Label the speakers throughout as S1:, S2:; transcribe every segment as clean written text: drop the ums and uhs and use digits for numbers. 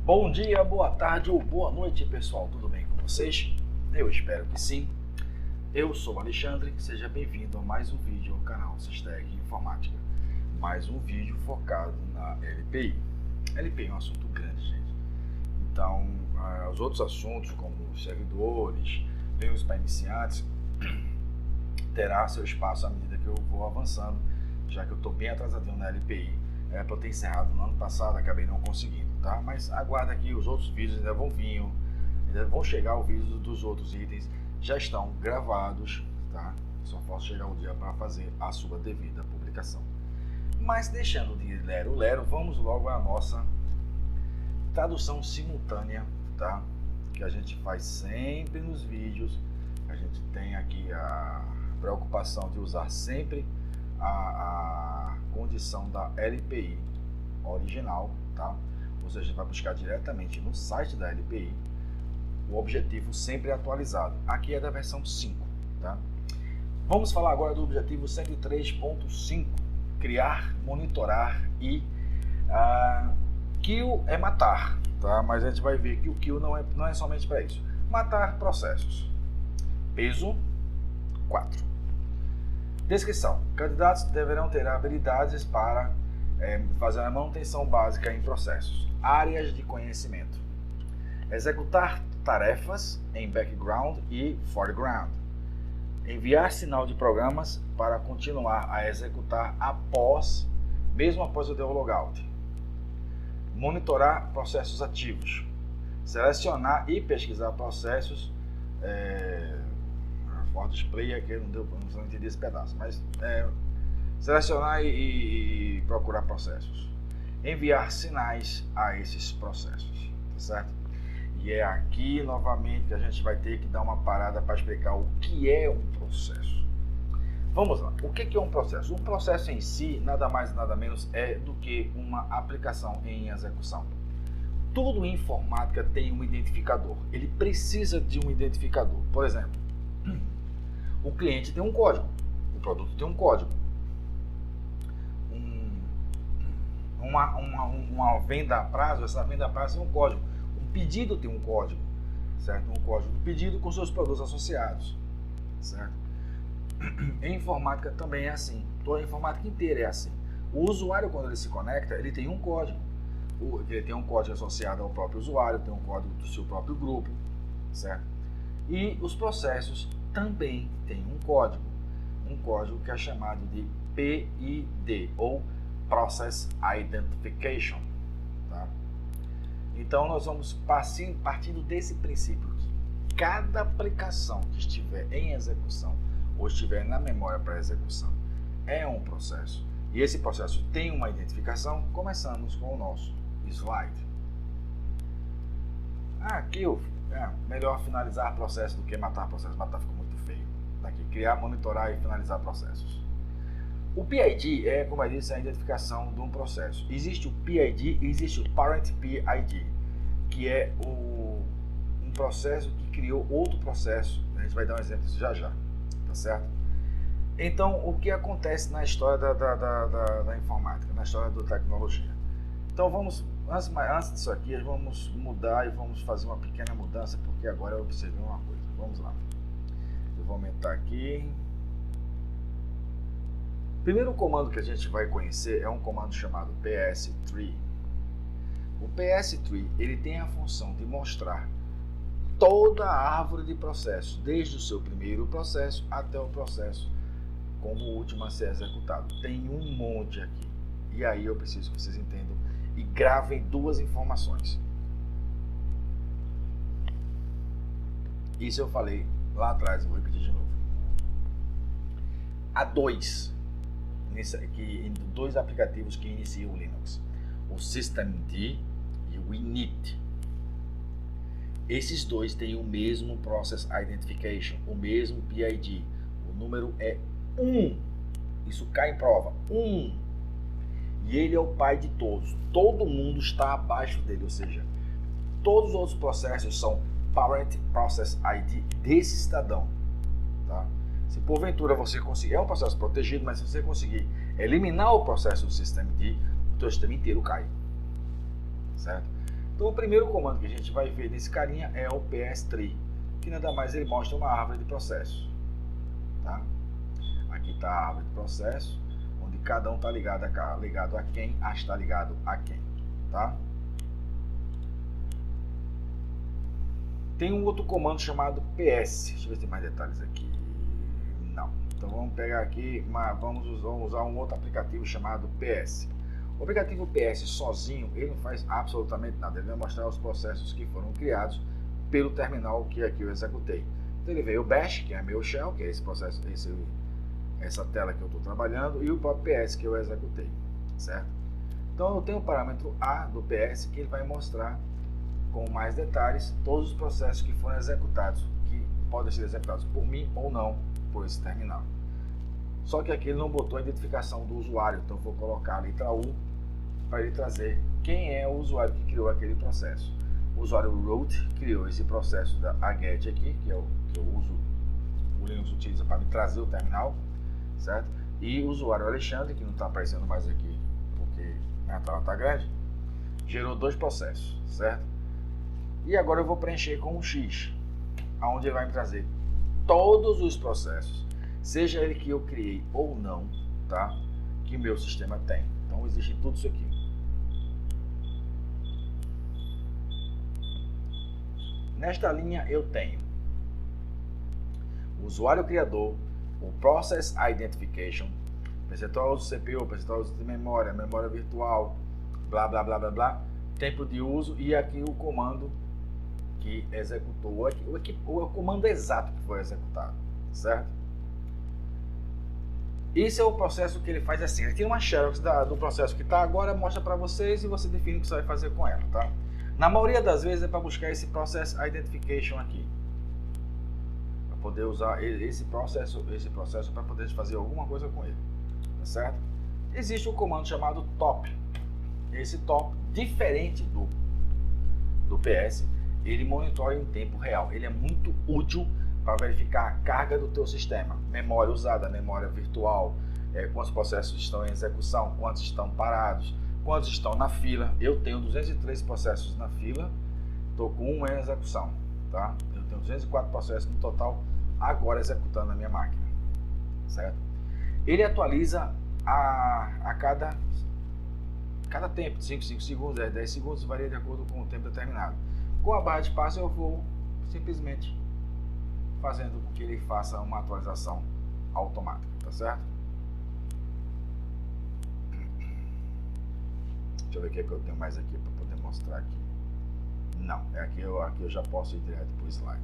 S1: Bom dia, boa tarde ou boa noite, pessoal. Tudo bem com vocês? Eu espero que sim. Eu sou o Alexandre, seja bem-vindo a mais um vídeo ao canal Sisteg Informática. Mais um vídeo focado na LPI. LPI é um assunto grande, gente. Então, os outros assuntos, como os servidores, Linux para iniciantes, terá seu espaço à medida que eu vou avançando, já que eu estou bem atrasadinho na LPI. Era para eu ter encerrado no ano passado, acabei não conseguindo, tá? Mas aguarda aqui, os outros vídeos ainda vão vir, ainda vão chegar os vídeos dos outros itens, já estão gravados, tá? Só falta chegar o dia para fazer a sua devida publicação. Mas deixando de lero, vamos logo à nossa tradução simultânea, tá? Que a gente faz sempre nos vídeos. A gente tem aqui a preocupação de usar sempre a condição da LPI original, tá? Ou seja, vai buscar diretamente no site da LPI. O objetivo sempre é atualizado. Aqui é da versão 5, tá? Vamos falar agora do objetivo 103.5, criar, monitorar e kill é matar, tá? Mas a gente vai ver que o kill não é somente para isso. Matar processos. Peso 4. Descrição. Candidatos deverão ter habilidades para fazer a manutenção básica em processos. Áreas de conhecimento. Executar tarefas em background e foreground. Enviar sinal de programas para continuar a executar mesmo após o deu logout. Monitorar processos ativos. Selecionar e pesquisar processos. For display aqui não entendi esse pedaço, mas selecionar e procurar processos. Enviar sinais a esses processos, tá certo? E é aqui novamente que a gente vai ter que dar uma parada para explicar o que é um processo. Vamos lá, o que é um processo? Um processo em si nada mais nada menos é do que uma aplicação em execução. Tudo em informática tem um identificador, ele precisa de um identificador. Por exemplo, o cliente tem um código, o produto tem um código, uma venda a prazo, essa venda a prazo tem um código, um pedido tem um código, certo? Um código do pedido com seus produtos associados, certo? Em informática também é assim, toda a informática inteira é assim. O usuário, quando ele se conecta, ele tem um código, ele tem um código associado ao próprio usuário, tem um código do seu próprio grupo, certo? E os processos também tem um código que é chamado de PID, ou Process Identification, tá? Então nós vamos partindo desse princípio que cada aplicação que estiver em execução ou estiver na memória para execução é um processo, e esse processo tem uma identificação. Começamos com o nosso slide. Aqui melhor finalizar processo do que matar processo. Matar ficou muito feio. Daqui, criar, monitorar e finalizar processos. O PID é, como eu disse, a identificação de um processo. Existe o PID e existe o Parent PID, que é um processo que criou outro processo. A gente vai dar um exemplo disso já, tá certo? Então, o que acontece na história da informática, na história da tecnologia? Então, antes disso aqui, vamos mudar e vamos fazer uma pequena mudança, porque agora eu observei uma coisa. Vamos lá. Eu vou aumentar aqui. O primeiro comando que a gente vai conhecer é um comando chamado PS-tree. O PS-tree, ele tem a função de mostrar toda a árvore de processos, desde o seu primeiro processo até o processo como o último a ser executado. Tem um monte aqui. E aí eu preciso que vocês entendam e gravem duas informações. Isso eu falei lá atrás, vou repetir de novo. Há dois aplicativos que iniciam o Linux: o systemd e o init. Esses dois têm o mesmo Process Identification, o mesmo PID. O número é 1. Isso cai em prova. 1. E ele é o pai de todos. Todo mundo está abaixo dele, ou seja, todos os outros processos são Parent Process ID desse cidadão, tá? Se porventura você conseguir, é um processo protegido, mas se você conseguir eliminar o processo do systemd, o teu sistema inteiro cai, certo? Então o primeiro comando que a gente vai ver nesse carinha é o PS-tree, que nada mais ele mostra uma árvore de processos. Tá? Aqui está a árvore de processos, onde cada um está ligado a quem, está ligado a quem. Tá? Tem um outro comando chamado PS. Deixa eu ver se tem mais detalhes aqui. Não. Então vamos pegar aqui, vamos usar um outro aplicativo chamado PS. O aplicativo PS sozinho, ele não faz absolutamente nada. Ele vai mostrar os processos que foram criados pelo terminal que aqui eu executei. Então ele veio o bash, que é meu shell, que é esse processo, essa tela que eu estou trabalhando, e o próprio PS que eu executei, certo? Então eu tenho o parâmetro A do PS, que ele vai mostrar com mais detalhes todos os processos que foram executados, que podem ser executados por mim ou não por esse terminal. Só que aqui ele não botou a identificação do usuário, então eu vou colocar a letra U para ele trazer quem é o usuário que criou aquele processo. O usuário root criou esse processo da get aqui, que é o que eu uso, o Linux utiliza para me trazer o terminal, certo? E o usuário Alexandre, que não está aparecendo mais aqui porque a tela está grande, gerou dois processos, certo? E agora eu vou preencher com um X, onde ele vai me trazer todos os processos, seja ele que eu criei ou não, tá? Que meu sistema tem. Então existe tudo isso aqui. Nesta linha eu tenho o usuário criador, o Process Identification, percentual uso CPU, percentual uso de memória, memória virtual, blá blá blá blá blá, tempo de uso e aqui o comando que executou, o comando exato que foi executado, certo? Esse é o processo que ele faz assim, ele tira uma xerox do processo que está agora, mostra para vocês e você define o que você vai fazer com ela, tá? Na maioria das vezes é para buscar esse Process Identification aqui, para poder usar esse processo para poder fazer alguma coisa com ele, tá certo? Existe um comando chamado top. Esse top, diferente do PS, ele monitora em tempo real. Ele é muito útil para verificar a carga do teu sistema, memória usada, memória virtual, quantos processos estão em execução, quantos estão parados, quantos estão na fila. Eu tenho 203 processos na fila, estou com um em execução, tá? Eu tenho 204 processos no total agora executando na minha máquina, certo? Ele atualiza a cada tempo, 5 segundos, 10 segundos, varia de acordo com o tempo determinado. Com a barra de espaço eu vou simplesmente fazendo com que ele faça uma atualização automática, tá certo? Deixa eu ver o que é que eu tenho mais aqui para poder mostrar aqui. Não, aqui eu já posso ir direto para o slide.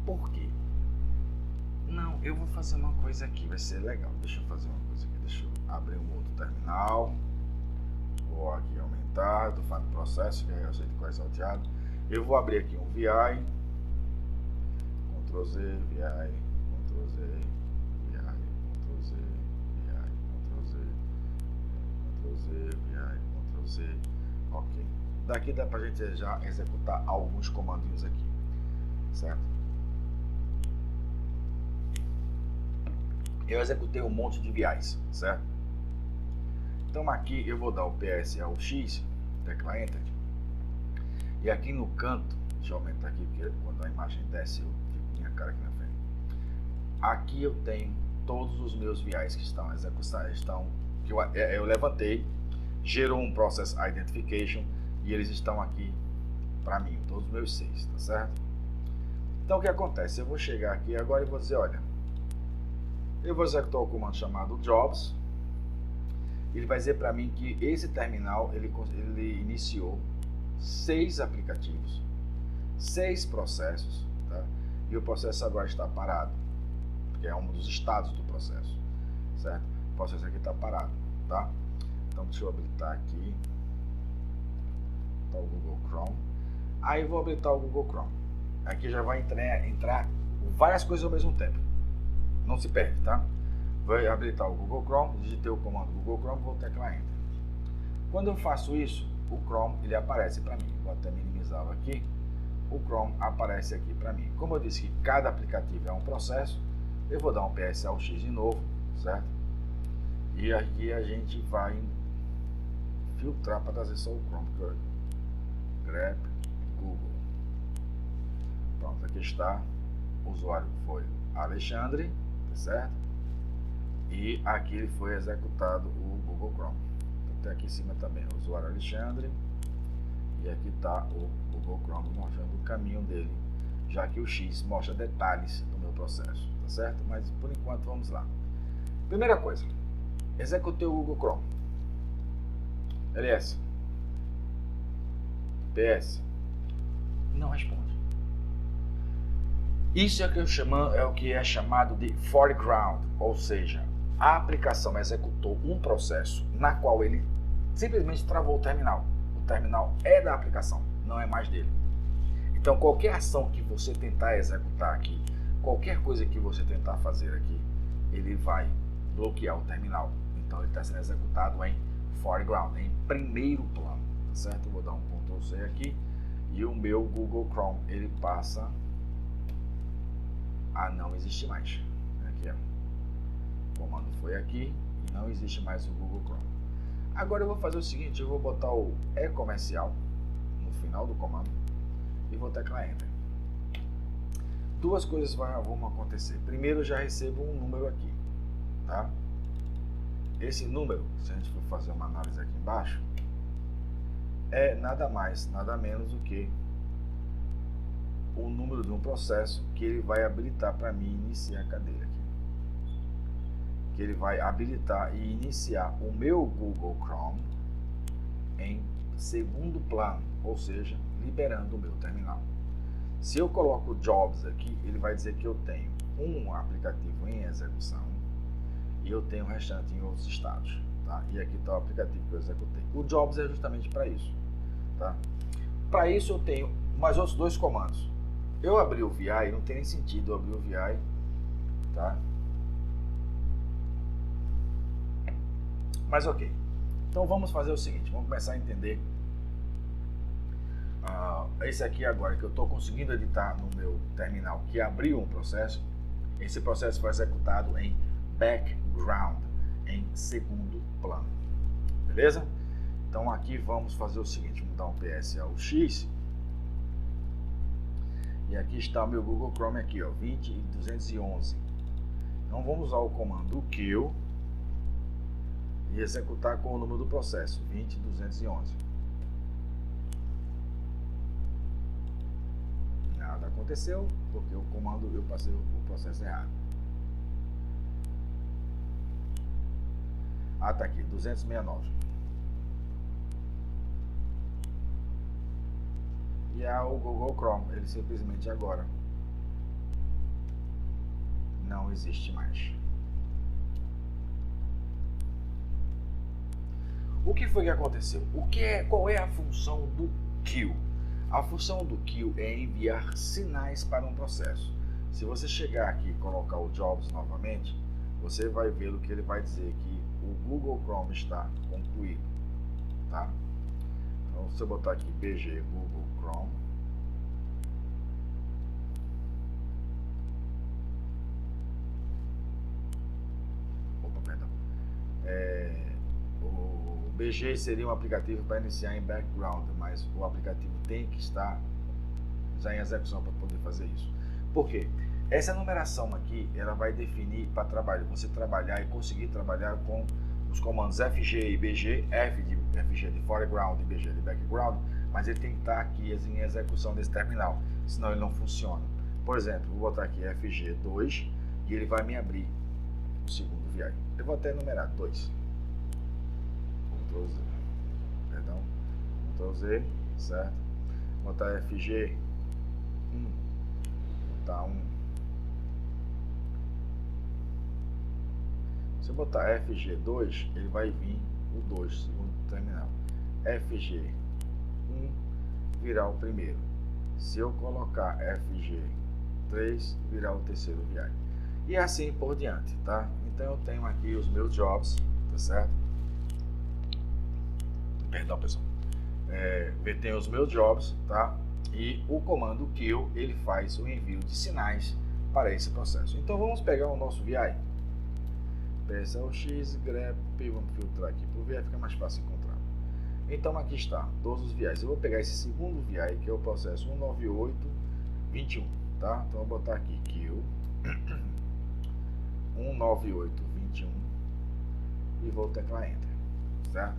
S1: Por quê? Não, eu vou fazer uma coisa aqui, vai ser legal. Deixa eu fazer uma coisa aqui, deixa eu abrir um outro terminal. Vou aqui aumentar, estou falando processo, que eu sei de qual é salteado. Eu vou abrir aqui um VI, Ctrl Z, VI, Ctrl Z, VI, Ctrl Z, VI, Ctrl Z, Ctrl Z, VI, Ctrl Z, ok. Daqui dá pra gente já executar alguns comandinhos aqui, certo? Eu executei um monte de VIs, certo? Então aqui eu vou dar o PS ao X, tecla Enter, e aqui no canto, deixa eu aumentar aqui, porque quando a imagem desce eu fico com minha cara aqui na frente. Aqui eu tenho todos os meus VIs que estão executando, que eu levantei, gerou um Process Identification e eles estão aqui para mim, todos os meus 6, tá certo? Então o que acontece? Eu vou chegar aqui agora e vou dizer, olha, eu vou executar o comando chamado Jobs. Ele vai dizer para mim que esse terminal ele iniciou 6 aplicativos, 6 processos, tá? E o processo agora está parado, porque é um dos estados do processo, certo? O processo aqui está parado, tá? Então deixa eu habilitar aqui, tá o Google Chrome. Aí eu vou habilitar o Google Chrome. Aqui já vai entrar várias coisas ao mesmo tempo. Não se perde, tá? Vou habilitar o Google Chrome, digitei o comando Google Chrome, vou teclar Enter. Quando eu faço isso, o Chrome ele aparece para mim. Vou até minimizá-lo aqui. O Chrome aparece aqui para mim. Como eu disse que cada aplicativo é um processo, eu vou dar um PS ao X de novo, certo? E aqui a gente vai filtrar para trazer só o Chrome. está, o usuário foi Alexandre, tá certo? E aqui foi executado o Google Chrome. Então tem aqui em cima também o usuário Alexandre, e aqui está o Google Chrome mostrando o caminho dele, já que o X mostra detalhes do meu processo, tá certo? Mas por enquanto vamos lá. Primeira coisa, executei o Google Chrome. ls, ps, não responde. Isso é o que é chamado de foreground, ou seja, a aplicação executou um processo na qual ele simplesmente travou o terminal. O terminal é da aplicação, não é mais dele. Então qualquer ação que você tentar executar aqui, qualquer coisa que você tentar fazer aqui, ele vai bloquear o terminal. Então ele está sendo executado em foreground, em primeiro plano, tá certo? Eu vou dar um Ctrl C aqui e o meu Google Chrome ele passa a não existir mais. Aqui, ó. O comando foi aqui e não existe mais o Google Chrome. Agora eu vou fazer o seguinte, eu vou botar o e-comercial no final do comando e vou teclar Enter. Duas coisas vão acontecer. Primeiro, eu já recebo um número aqui, tá? Esse número, se a gente for fazer uma análise aqui embaixo, é nada mais, nada menos do que o número de um processo que ele vai habilitar para mim iniciar a cadeira aqui. Que ele vai habilitar e iniciar o meu Google Chrome em segundo plano, ou seja, liberando o meu terminal. Se eu coloco Jobs aqui, ele vai dizer que eu tenho um aplicativo em execução e eu tenho o restante em outros estados, tá? E aqui está o aplicativo que eu executei. O Jobs é justamente para isso, tá? Para isso eu tenho mais outros dois comandos. Eu abri o VI, não tem nem sentido eu abrir o VI, tá? Mas ok. Então vamos fazer o seguinte, vamos começar a entender esse aqui agora que eu estou conseguindo editar no meu terminal que abriu um processo. Esse processo foi executado em background, em segundo plano, beleza? Então aqui vamos fazer o seguinte, vamos dar um PS ao X e aqui está o meu Google Chrome aqui, ó, 20.211. Então vamos usar o comando kill e executar com o número do processo, 20.211. Nada aconteceu, porque o comando eu passei o processo errado. Ah, tá aqui, 269. E é o Google Chrome, ele simplesmente agora não existe mais. O que foi que aconteceu? Qual é a função do kill? A função do kill é enviar sinais para um processo. Se você chegar aqui e colocar o Jobs novamente, você vai ver o que ele vai dizer que o Google Chrome está concluído, tá? Então, se eu botar aqui BG Google Chrome, o BG seria um aplicativo para iniciar em background, mas o aplicativo tem que estar já em execução para poder fazer isso. Por quê? Essa numeração aqui, ela vai definir para trabalho, você trabalhar e conseguir trabalhar com os comandos FG e BG, FG de foreground e BG de background, mas ele tem que estar aqui em execução desse terminal, senão ele não funciona. Por exemplo, vou botar aqui FG2 e ele vai me abrir o segundo VI. Eu vou até numerar 2. Ctrl Z, perdão, Ctrl Z, certo? Vou botar FG1, botar 1. Se eu botar FG2, ele vai vir o 2, segundo terminal. FG1 virar o primeiro. Se eu colocar FG3, virar o terceiro VI. E assim por diante, tá? Então eu tenho aqui os meus jobs, tá certo? Perdão, pessoal. Tem os meus jobs, tá? E o comando kill, ele faz o envio de sinais para esse processo. Então vamos pegar o nosso VI. PSLX, grep, vamos filtrar aqui para o VI, fica mais fácil encontrar. Então aqui está, todos os VIs. Eu vou pegar esse segundo VI, que é o processo 19821. tá? Então eu vou botar aqui kill 19821 e vou teclar enter, certo?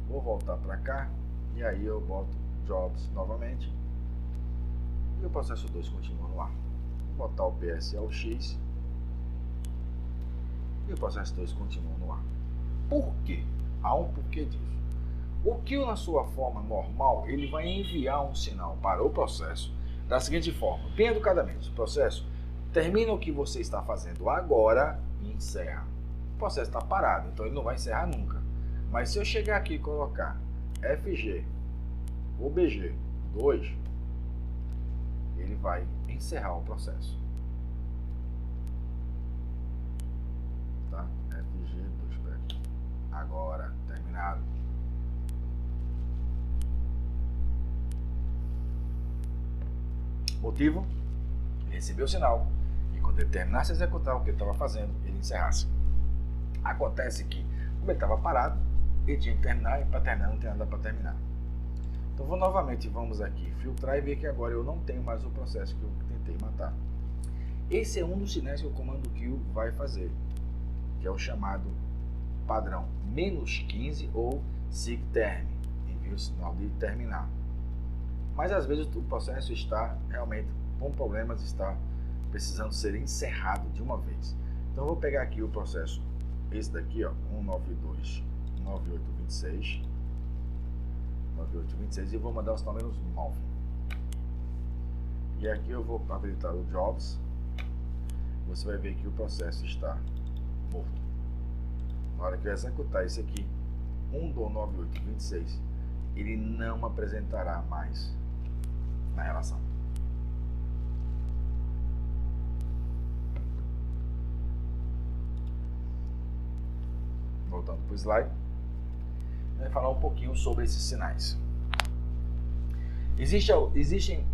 S1: Vou voltar para cá e aí eu boto jobs novamente e o processo 2 continua no ar. Vou botar o PSLX e o processo 2 continua no ar. Por quê? Há um porquê disso. O kill, na sua forma normal, ele vai enviar um sinal para o processo da seguinte forma: bem educadamente, o processo termina o que você está fazendo agora e encerra. O processo está parado, então ele não vai encerrar nunca. Mas se eu chegar aqui e colocar FG ou BG 2, ele vai encerrar o processo. Tá? FG 2, agora, terminado. Motivo? Ele recebeu o sinal e quando ele terminasse de executar o que ele estava fazendo, ele encerrasse. Acontece que, como ele estava parado, ele tinha que terminar e para terminar não tem nada para terminar. Então vamos aqui filtrar e ver que agora eu não tenho mais o processo que eu tentei matar. Esse é um dos sinais que o comando kill vai fazer, que é o chamado padrão -15 ou sigterm, envia o sinal de terminar. Mas às vezes o processo está realmente com problemas, está precisando ser encerrado de uma vez. Então eu vou pegar aqui o processo, esse daqui, ó, 192.9826 e vou mandar o sinal -9. E aqui eu vou habilitar o jobs. Você vai ver que o processo está morto. Na hora que eu executar esse aqui, 1.9826, ele não apresentará mais na relação. Voltando para o slide, vai falar um pouquinho sobre esses sinais. Existem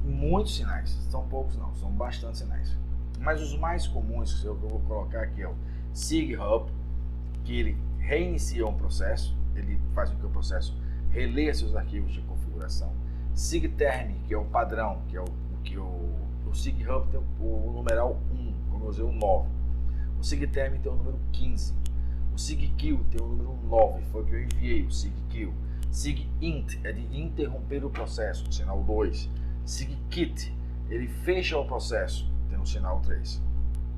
S1: muitos sinais, são poucos não, são bastantes sinais. Mas os mais comuns que eu vou colocar aqui é o SIG-HUB, que ele reinicia um processo, ele faz com que o processo releia seus arquivos de configuração. SIGTERM, que é o padrão, que é o SIG-HUB tem o numeral 1, como eu usei o 9. O SIGTERM tem o número 15. O SIG-KILL tem o número 9, foi o que eu enviei, o SIG-KILL. SIG-INT é de interromper o processo, sinal 2. SIG-KIT, ele fecha o processo, tem o sinal 3.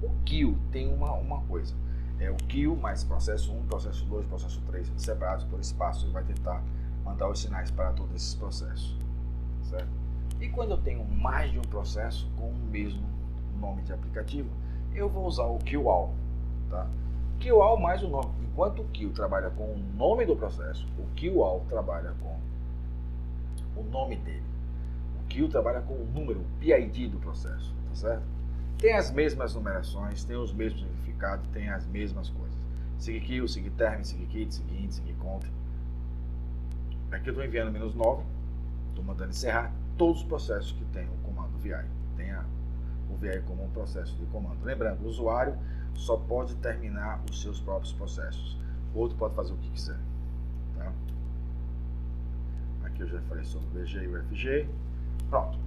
S1: O kill tem uma coisa, é o kill mais processo 1, processo 2, processo 3, separados por espaço. Ele vai tentar mandar os sinais para todos esses processos, certo? E quando eu tenho mais de um processo com o mesmo nome de aplicativo, eu vou usar o kill-all, tá? Kill-all mais o nome. Enquanto o kill trabalha com o nome do processo, o kill-all trabalha com o nome dele. O kill trabalha com o número, o PID do processo, tá certo? Tem as mesmas numerações, tem os mesmos significados, tem as mesmas coisas. SIG-KILL, SIG-TERM, SIG-KIT, SIG-INT, SIG-CONT. Aqui eu estou enviando -9, estou mandando encerrar todos os processos que tem o comando VI. Tem o VI como um processo de comando. Lembrando, o usuário só pode terminar os seus próprios processos. O outro pode fazer o que quiser. Tá? Aqui eu já falei sobre o VG e o FG. Pronto.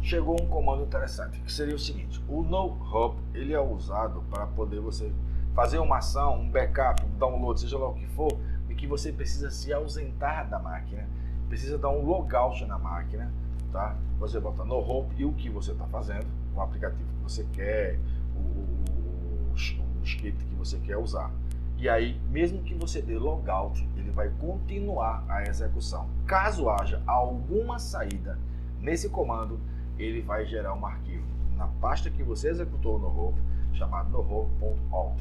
S1: Chegou um comando interessante, que seria o seguinte: o no-hub, ele é usado para poder você fazer uma ação, um backup, um download, seja lá o que for, e que você precisa se ausentar da máquina, precisa dar um logout na máquina, tá? Você bota no-hub e o que você está fazendo, o aplicativo que você quer, o script que você quer usar. E aí, mesmo que você dê logout, ele vai continuar a execução. Caso haja alguma saída nesse comando, ele vai gerar um arquivo na pasta que você executou no no-hub, chamado no-hub.alt.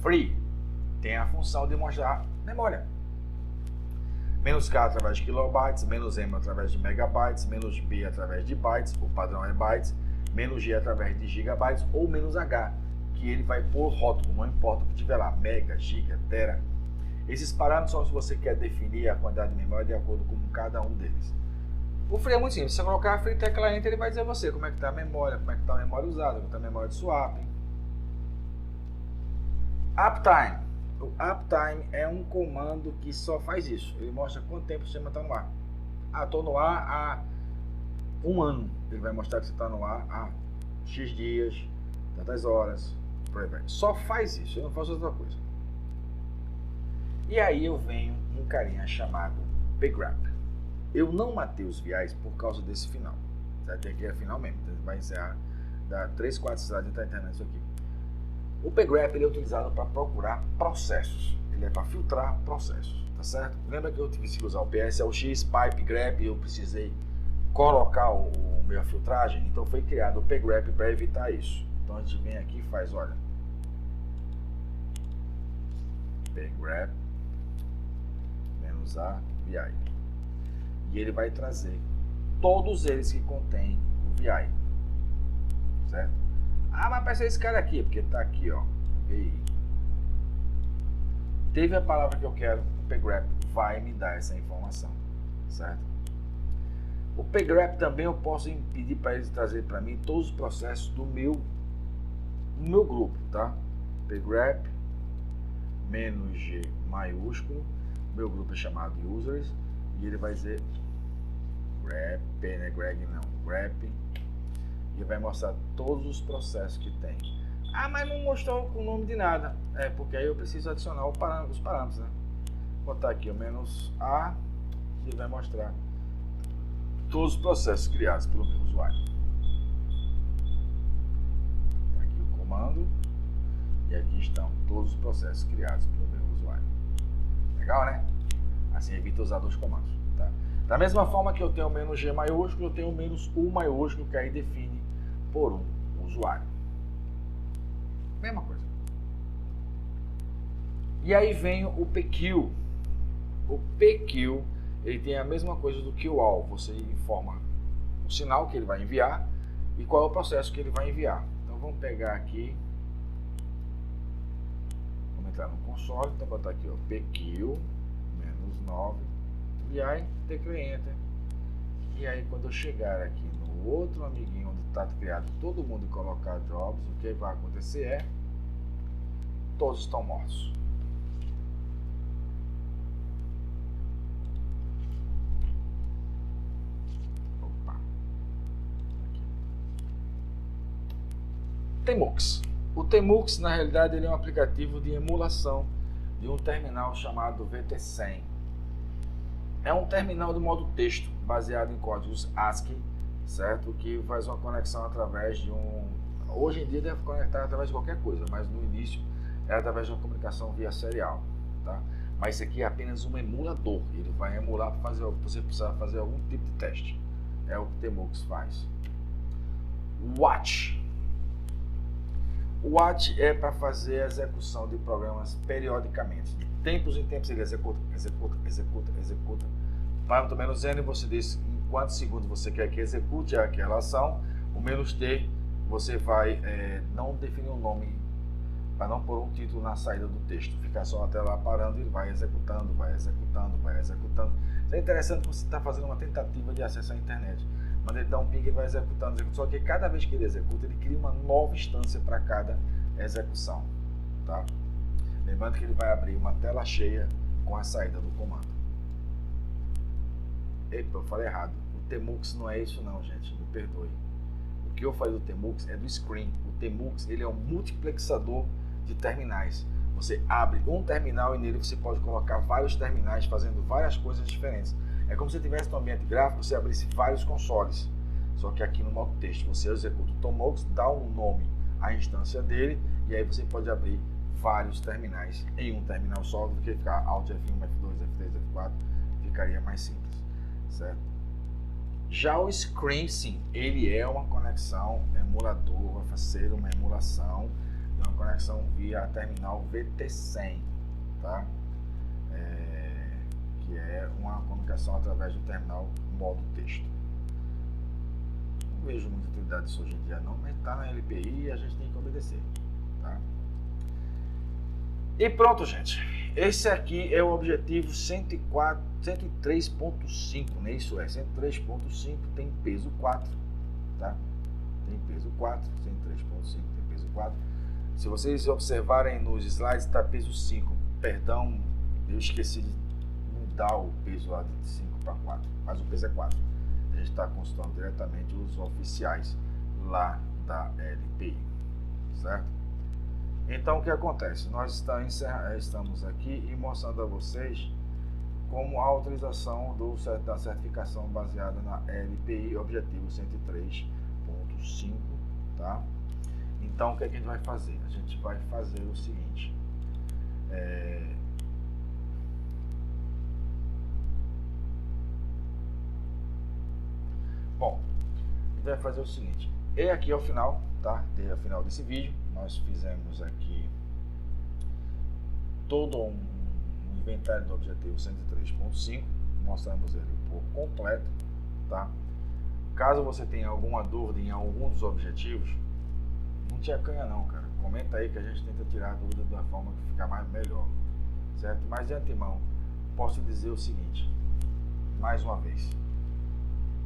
S1: Free tem a função de mostrar memória. -K através de kilobytes, -M através de megabytes, -B através de bytes, o padrão é bytes, -G através de gigabytes ou -H, que ele vai por rótulo, não importa o que tiver lá, mega, giga, tera. Esses parâmetros são se você quer definir a quantidade de memória de acordo com cada um deles. O free é muito simples, se você colocar free tecla enter, ele vai dizer a você como é que está a memória, como é que está a memória usada, como está a memória de swap. Uptime, O uptime é um comando que só faz isso. Ele mostra quanto tempo o sistema está no ar. Ah, estou no ar há 1 ano. Ele vai mostrar que você está no ar há X dias, tantas horas, por aí vai. Só faz isso, eu não faço outra coisa. E aí eu venho um carinha chamado pgrep. Eu não matei os VIs por causa desse final. Certo? Aqui é final mesmo, então vai encerrar, dá 3, 4 slides e está terminando isso aqui. O pgrep ele é utilizado para procurar processos. Ele é para filtrar processos, tá certo? Lembra que eu tive que usar o PSLX, pipe, grep, e eu precisei colocar o meu filtragem? Então foi criado o pgrep para evitar isso. Então a gente vem aqui e faz, olha, pgrep -a VI. E ele vai trazer todos eles que contêm o VI, certo? Ah, mas vai ser esse cara aqui, porque tá aqui, ó. VI. Teve a palavra que eu quero, o pgrep vai me dar essa informação, certo? O pgrep também eu posso pedir para ele trazer para mim todos os processos do meu grupo, tá? Pgrep -G maiúsculo, meu grupo é chamado users, e ele vai dizer grep, né? Greg não, grep, e vai mostrar todos os processos que tem. Ah, mas não mostrou o nome de nada. É, porque aí eu preciso adicionar os parâmetros, né? Vou botar aqui o -a e vai mostrar todos os processos criados pelo meu usuário. Tá aqui o comando e aqui estão todos os processos criados pelo meu usuário. Legal, né? Assim evita usar 2 comandos, tá? Da mesma forma que eu tenho o -G maiúsculo, eu tenho o -U maiúsculo, que aí define por um usuário. Mesma coisa. E aí vem o PQ. O PQ, ele tem a mesma coisa do que o ALL. Você informa o sinal que ele vai enviar e qual é o processo que ele vai enviar. Então vamos pegar aqui, vamos entrar no console, então botar aqui, ó, PQ -9 VI, tecla Enter. E aí quando eu chegar aqui no outro amiguinho onde está criado todo mundo e colocar jobs, o que vai acontecer é todos estão mortos. Opa. Aqui. Tmux. O Tmux na realidade ele é um aplicativo de emulação de um terminal chamado VT100. É um terminal de modo texto, baseado em códigos ASCII, certo? Que faz uma conexão através de um... Hoje em dia deve conectar através de qualquer coisa, mas no início era através de uma comunicação via serial, tá? Mas isso aqui é apenas um emulador, ele vai emular para fazer, você precisar fazer algum tipo de teste. É o que o Tmux faz. Watch. O watch é para fazer a execução de programas periodicamente. De tempos em tempos ele executa. Parâmetro -n, você diz em quantos segundos você quer que execute aquela ação. O -t, você vai não definir um nome, para não pôr um título na saída do texto. Ficar só até lá parando e vai executando, vai executando, vai executando. Isso é interessante quando você está fazendo uma tentativa de acesso à internet. Quando ele dá um ping, ele vai executando, só que cada vez que ele executa, ele cria uma nova instância para cada execução, tá? Lembrando que ele vai abrir uma tela cheia com a saída do comando. Epa, eu falei errado. O Tmux não é isso não, gente, me perdoe. O que eu falei do Tmux é do screen. O Tmux, ele é um multiplexador de terminais. Você abre um terminal e nele você pode colocar vários terminais fazendo várias coisas diferentes. É como se você tivesse no ambiente gráfico, você abrisse vários consoles. Só que aqui no modo texto, você executa o Tmux, dá um nome à instância dele, e aí você pode abrir vários terminais em um terminal só, do que ficar Alt F1, F2, F3, F4, ficaria mais simples, certo? Já o Screen, sim, ele é uma conexão emulador, vai ser uma emulação de uma conexão via terminal VT100, tá? Que é uma comunicação através do terminal modo texto. Não vejo muita utilidade disso hoje em dia não, mas está na LPI e a gente tem que obedecer, tá? E pronto, gente. Esse aqui é o objetivo 103.5, né? Isso é 103.5, tem peso 4, tá? Tem peso 4, 103.5 tem peso 4. Se vocês observarem nos slides, está peso 5. Perdão, eu esqueci de mudar o peso lá de 5 para 4, mas o peso é 4. A gente está consultando diretamente os oficiais lá da LPI, certo? Então o que acontece? Nós estamos aqui e mostrando a vocês como a autorização da certificação baseada na LPI Objetivo 103.5, tá? Então o que a gente vai fazer? A gente vai fazer o seguinte, bom, a gente vai fazer o seguinte, e aqui ao final, tá? Ao final desse vídeo, nós fizemos aqui todo um inventário do objetivo 103.5, mostramos ele por completo, tá? Caso você tenha alguma dúvida em algum dos objetivos, não te acanha não, cara. Comenta aí que a gente tenta tirar a dúvida de uma forma que ficar melhor, certo? Mas de antemão, posso dizer o seguinte, mais uma vez,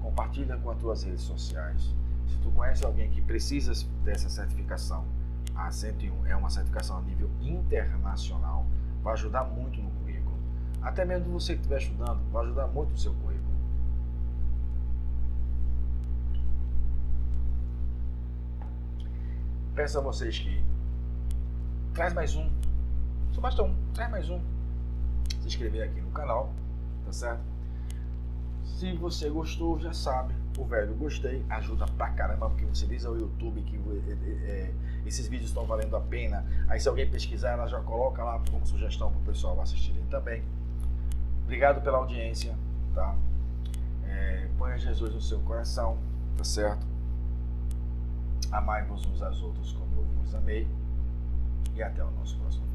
S1: compartilha com as tuas redes sociais. Se tu conhece alguém que precisa dessa certificação, a 101 é uma certificação a nível internacional, vai ajudar muito no currículo. Até mesmo você que estiver estudando, vai ajudar muito no seu currículo. Peço a vocês que traz mais um, só basta um, traz mais um, se inscrever aqui no canal, tá certo? Se você gostou, já sabe, o velho gostei ajuda pra caramba, porque você diz ao YouTube que esses vídeos estão valendo a pena. Aí se alguém pesquisar, ela já coloca lá como sugestão para o pessoal assistirem também. Obrigado pela audiência, tá? Ponha Jesus no seu coração, tá certo? Amai-vos uns aos outros como eu vos amei. E até o nosso próximo